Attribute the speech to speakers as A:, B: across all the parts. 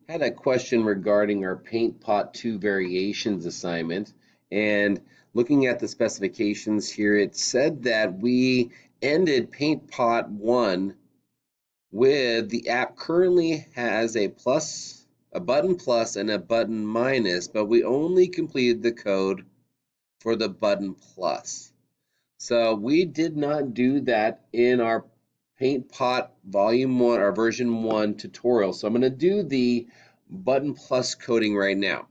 A: Had a question regarding our Paint Pot 2 variations assignment, and looking at the specifications here, it said that we ended Paint Pot 1 with the app currently has a plus, a button plus, and a button minus, but we only completed the code for the button plus. So we did not do that in our PaintPot Volume 1 or Version 1 tutorial. So I'm going to do the button plus coding right now.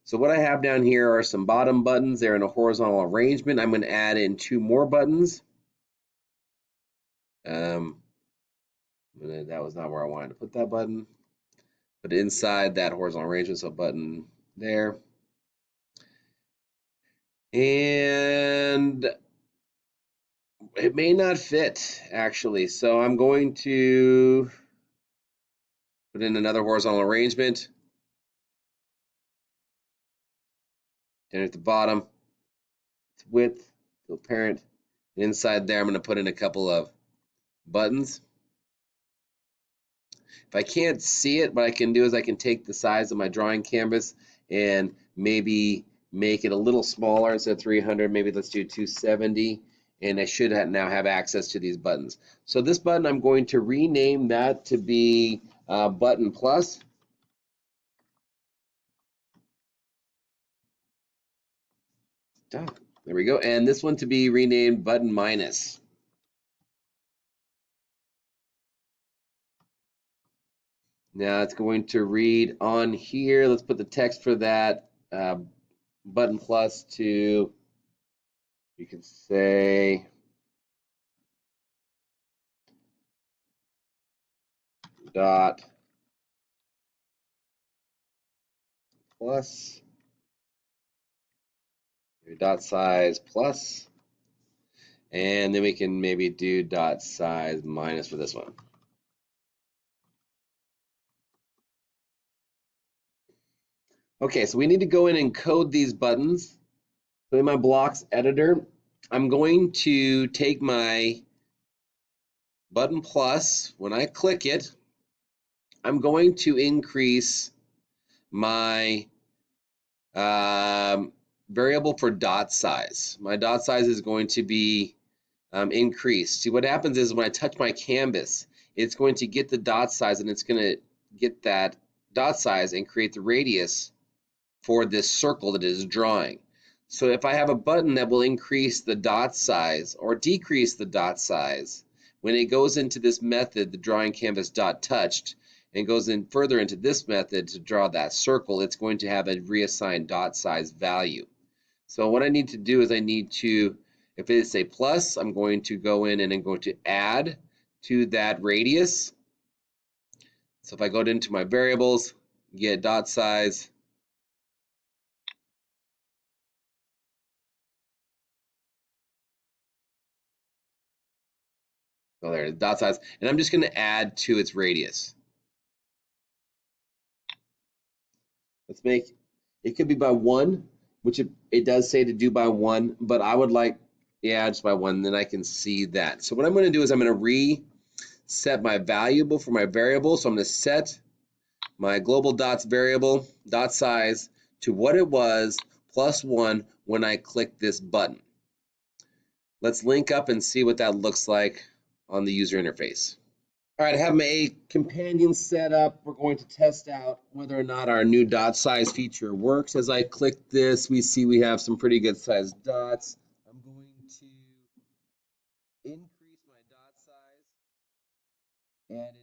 A: So what I have down here are some bottom buttons. They're in a horizontal arrangement. I'm going to add in 2 more buttons. That was not where I wanted to put that button. But inside that horizontal arrangement, so button there. And it may not fit, actually. So I'm going to put in another horizontal arrangement. Down at the bottom, it's width, fill parent. And inside there, I'm going to put in a couple of buttons. If I can't see it, what I can do is I can take the size of my drawing canvas and maybe make it a little smaller. Instead of 300, maybe let's do 270. And I should now have access to these buttons. So this button, I'm going to rename that to be button plus. Done. There we go. And this one to be renamed button minus. Now it's going to read on here. Let's put the text for that button plus to, you can say, dot plus, dot size plus, and then we can maybe do dot size minus for this one. Okay, so we need to go in and code these buttons. So in my blocks editor, I'm going to take my button plus. When I click it, I'm going to increase my variable for dot size. My dot size is going to be increased. See, what happens is when I touch my canvas, it's going to get the dot size, and it's going to get that dot size and create the radius for this circle that it is drawing. So if I have a button that will increase the dot size or decrease the dot size, when it goes into this method, the drawing canvas dot touched, and goes in further into this method to draw that circle, it's going to have a reassigned dot size value. So what I need to do is I need to, if it's a plus, I'm going to go in and I'm going to add to that radius. So if I go into my variables, get dot size, oh, there, dot size, and I'm just going to add to its radius. Let's make, it could be by 1, which it does say to do by 1, but I would like, yeah, just by 1, then I can see that. So what I'm going to do is I'm going to reset my variable for my variable. So I'm going to set my global dots variable dot size to what it was plus 1 when I click this button. Let's link up and see what that looks like on the user interface. All right, I have my companion set up. We're going to test out whether or not our new dot size feature works. As I click this, we see we have some pretty good sized dots. I'm going to increase my dot size, and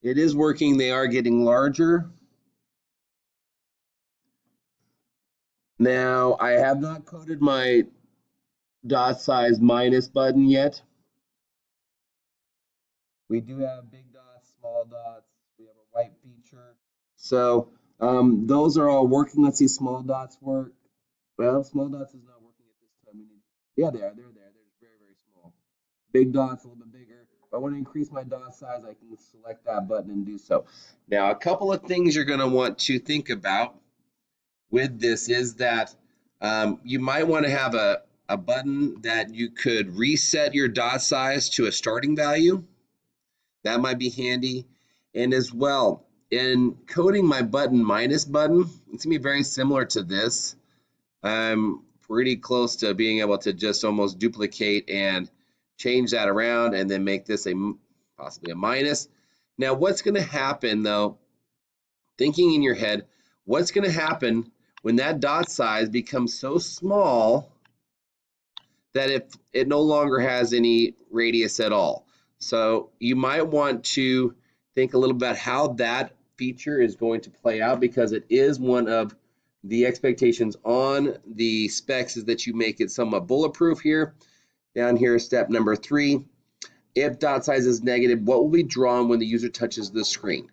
A: it is working. They are getting larger. Now, I have not coded my dot size minus button yet. We do have big dots, small dots. We have a white feature. So those are all working. Let's see small dots work. Well, small dots is not working at this time. Yeah, they are. They're there. They're just very, very small. Big dots a little bit bigger. If I want to increase my dot size, I can select that button and do so. Now, a couple of things you're going to want to think about with this is that you might want to have a button that you could reset your dot size to a starting value. That might be handy. And as well, in coding my button minus button, it's gonna be very similar to this. I'm pretty close to being able to just almost duplicate and change that around and then make this possibly a minus. Now, what's gonna happen though, thinking in your head, what's gonna happen when that dot size becomes so small that it no longer has any radius at all? So you might want to think a little about how that feature is going to play out, because it is one of the expectations on the specs is that you make it somewhat bulletproof here. Down here, step number 3, if dot size is negative, what will be drawn when the user touches the screen?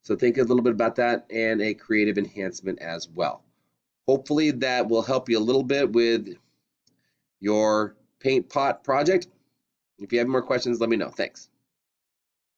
A: So think a little bit about that and a creative enhancement as well. Hopefully that will help you a little bit with your paint pot project. If you have more questions, let me know. Thanks.